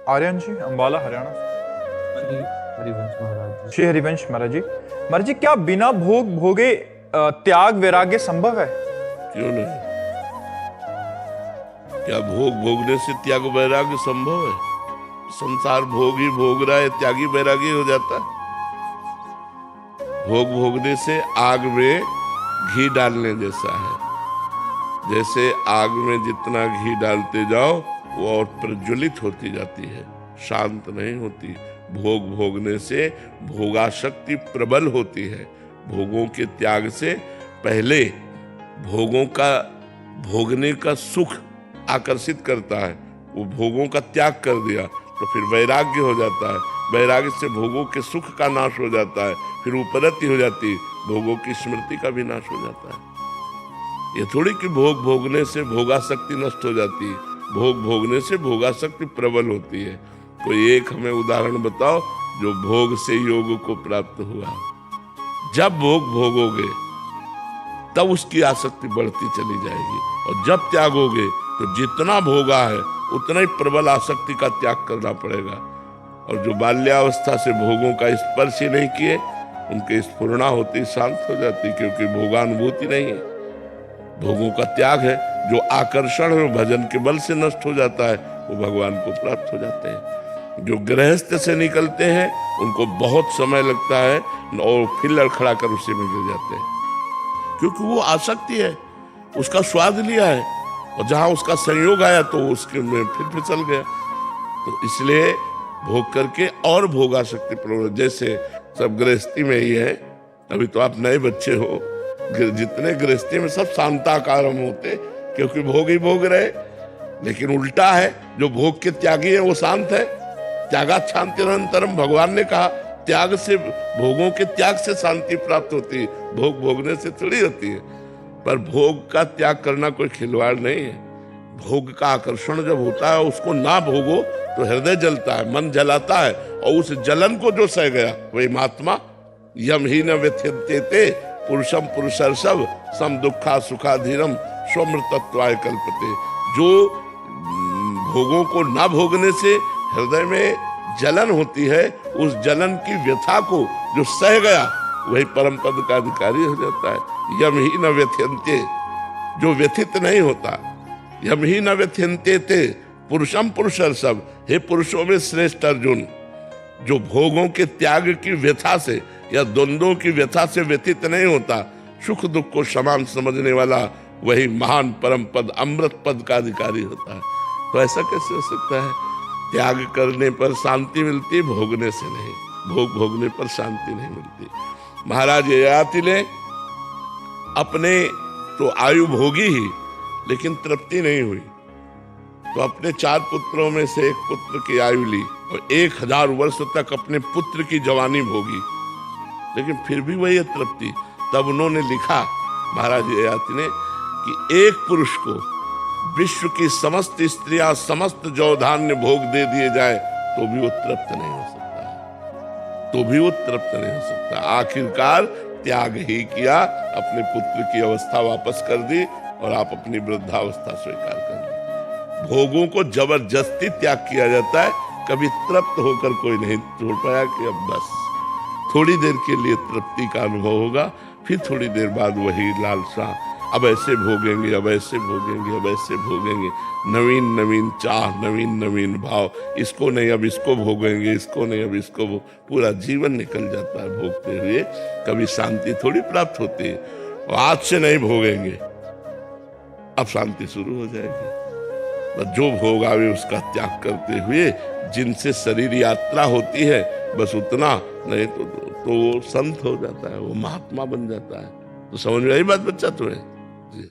आर्यन जी, अंबाला, हरियाणा। श्री हरिवंश महाराज जी। श्री हरिवंश महाराज जी। महाराज जी, क्या बिना भोग भोगे त्याग वैराग्य संभव है? क्यों नहीं? क्या भोग भोगने से त्याग वैराग्य संभव है? संसार भोग ही भोग रहा है, त्यागी वैरागी हो जाता है। भोग भोगने से आग में घी डालने जैसा है। जैसे आग में जितना घी डालते जाओ वो और प्रज्वलित होती जाती है, शांत नहीं होती। भोग भोगने से भोगाशक्ति प्रबल होती है। भोगों के त्याग से पहले भोगों का भोगने का सुख आकर्षित करता है। वो भोगों का त्याग कर दिया तो फिर वैराग्य हो जाता है। वैराग्य से भोगों के सुख का नाश हो जाता है, फिर उपरति हो जाती है, भोगों की स्मृति का भी नाश हो जाता है। ये थोड़ी कि भोग भोगने से भोगाशक्ति नष्ट हो जाती है। भोग भोगने से भोगाशक्ति प्रबल होती है। कोई एक हमें उदाहरण बताओ जो भोग से योग को प्राप्त हुआ। जब भोग भोगोगे तब उसकी आसक्ति बढ़ती चली जाएगी, और जब त्यागोगे तो जितना भोगा है उतना ही प्रबल आसक्ति का त्याग करना पड़ेगा। और जो बाल्यावस्था से भोगों का स्पर्श ही नहीं किए, उनके स्फुरणा होती शांत हो जाती, क्योंकि भोगानुभूति नहीं है। भोगों का त्याग है। जो आकर्षण है भजन के बल से नष्ट हो जाता है, वो भगवान को प्राप्त हो जाते हैं। जो गृहस्थ से निकलते हैं उनको बहुत समय लगता है और फिर लड़खड़ा कर उसी में गिर जाते हैं, क्योंकि वो आसक्ति है, उसका स्वाद लिया है, और जहां उसका संयोग आया तो उसके में फिर फिसल गया। तो इसलिए भोग करके और भोगाशक्ति प्रबल। जैसे सब गृहस्थी में ही है, अभी तो आप नए बच्चे हो, जितने गृहस्थी में सब शांताकारम होते, क्योंकि भोग ही भोग रहे। लेकिन उल्टा है, जो भोग के त्यागी है वो शांत है। त्यागात् शांतिरनंतरम, भगवान ने कहा त्याग से, भोगों के त्याग से शांति प्राप्त होती है, भोग भोगने से थोड़ी होती है। पर भोग का त्याग करना कोई खिलवाड़ नहीं है। भोग का आकर्षण जब होता है उसको ना भोगो तो हृदय जलता है, मन जलाता है, और उस जलन को जो सह गया वही महात्मा। यम ही न व्यथ्यते पुरुषम पुरुषर्षभ सम दुखा सुखाधीरम स्वमृतत्वाय कल्पते। जो भोगों को ना भोगने से हृदय में जलन होती है, उस जलन की व्यथा को जो सह गया वही परम पद का अधिकारी हो जाता है। यम ही न व्यथ्यन्ते, जो व्यथित नहीं होता। यम ही न व्यथ्यन्ते ते पुरुषम पुरुषर्षभ, हे पुरुषों में श्रेष्ठ अर्जुन, जो भोगों के त्याग की व्यथा से या द्वंद्वों की व्यथा से व्यथित नहीं होता, सुख दुख को समान समझने वाला, वही महान परम पद अमृत पद का अधिकारी होता है। तो ऐसा कैसे हो सकता है? त्याग करने पर शांति मिलती, भोगने से नहीं। भोग भोगने पर शांति नहीं मिलती। महाराज ययाति ने अपने तो आयु भोगी ही, लेकिन तृप्ति नहीं हुई, तो अपने 4 पुत्रों में से एक पुत्र की आयु ली और 1000 वर्ष तक अपने पुत्र की जवानी भोगी, लेकिन फिर भी वही तृप्ति। तब उन्होंने लिखा, महाराज ययाति ने, कि एक पुरुष को विश्व की समस्त स्त्रियां समस्त जौधान्य भोग दे दिए जाए तो भी वो तृप्त नहीं हो सकता, तो भी वो तृप्त नहीं हो सकता। आखिरकार त्याग ही किया, अपने पुत्र की अवस्था वापस कर दी और आप अपनी वृद्धावस्था स्वीकार कर ली। भोगों को जबरदस्ती त्याग किया जाता है, कभी तृप्त होकर कोई नहीं छोड़ पाया कि अब बस थोड़ी देर के लिए तृप्ति का अनुभव होगा, फिर थोड़ी देर बाद वही लालसा, अब ऐसे भोगेंगे, अब ऐसे भोगेंगे, अब ऐसे भोगेंगे। नवीन नवीन चाह, नवीन नवीन भाव, इसको नहीं अब इसको भोगेंगे, इसको नहीं अब इसको पूरा जीवन निकल जाता है भोगते हुए। कभी शांति थोड़ी प्राप्त होती है। और आज से नहीं भोगेंगे, अब शांति शुरू हो जाएगी। बस जो भोग आवे उसका त्याग करते हुए, जिनसे शरीर यात्रा होती है बस उतना, नहीं तो वो संत हो जाता है, वो महात्मा बन जाता है। तो समझ में आई बात बच्चा तुम्हें? जी।